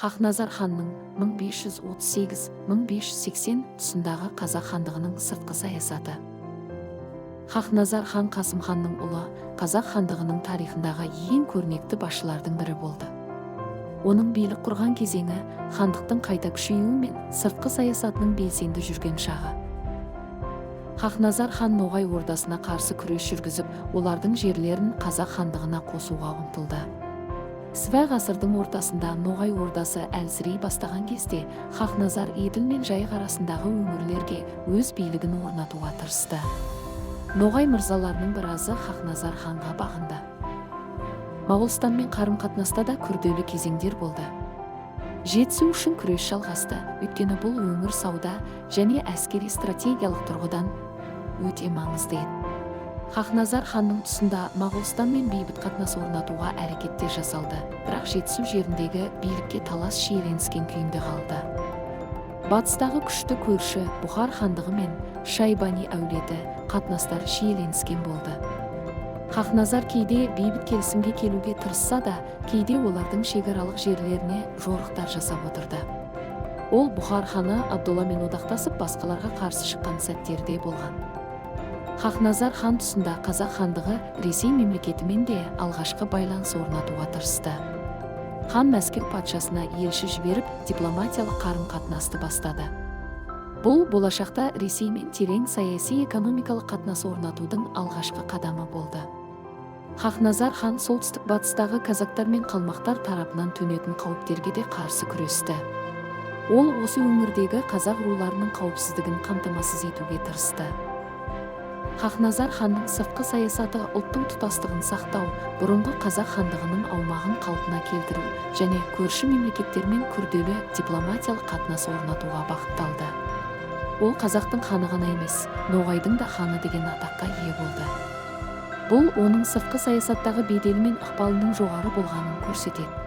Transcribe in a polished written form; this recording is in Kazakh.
Хақназар ханның 1538-1580 тұсындағы қазақ хандығының сыртқы саясаты. Хақназар хан Қасым ханның ұлы, қазақ хандығының тарихындағы ең көрнекті басшылардың бірі болды. Оның билік құрған кезеңі хандықтың қайта күшеюі мен сыртқы саясатының белсенді жүрген шағы. Хақназар хан Ноғай ордасына қарсы күрес жүргізіп, олардың жерлерін қазақ хандығына қосуға ұмтылды. Сібай ғасырдың ортасында Ноғай ордасы әлсірей бастаған кезде Хақназар Еділ мен Жайық арасындағы өңірлерге өз билігін орнатуға тырысты. Ноғай мырзаларының біразы Хақназар ханға бағынды. Моғолстанмен қарым-қатынаста да күрделі кезеңдер болды. Жетісу үшін күрес жалғасты, өйткені бұл өңір сауда және әскери стратегиялық тұрғыдан өте маңызды еді. Хақназар ханның тұсында Моғолстанмен бейбіт қатынас орнатуға әрекеттер жасалды, бірақ Жетісу жеріндегі билікке талас шиеленіскен күйінде қалды. Батыстағы күшті көрші Бұхар хандығы мен Шайбани әулеті қатынастар шиеленіскен болды. Хақназар кейде бейбіт келісімге келуге тырысса да, кейде олардың шекаралық жерлеріне жорықтар жасап отырды. Ол Бұхар ханы Абдолламен одақтасып, басқаларға қарсы шыққан сәттерде болған. Хақназар хан тұсында қазақ хандығы Ресей мемлекетімен де алғашқы байланыс орнатуға тырысты. Хан Мәскеу патшасына елші жіберіп, дипломатиялық қарым-қатынасты бастады. Бұл болашақта Ресеймен терең саяси экономикалық қатынас орнатудың алғашқы қадамы болды. Хақназар хан солтүстік батыстағы казактар мен қалмақтар тарапынан төнетін қауіптерге де қарсы күресті. Ол осы өңірдегі қазақ руларының қауіпсіздігін қамтамасыз етуге тырысты. Хақназар ханның сыртқы саясаты ұлттың тұтастығын сақтау, бұрынғы қазақ хандығының аумағын қалпына келтіру және көрші мемлекеттермен күрделі дипломатиялық қатынас орнатуға бағытталды. Ол қазақтың ханы ғана емес, Ноғайдың да ханы деген атаққа ие болды. Бұл оның сыртқы саясаттағы беделі мен ықпалының жоғары болғанын көрсетеді.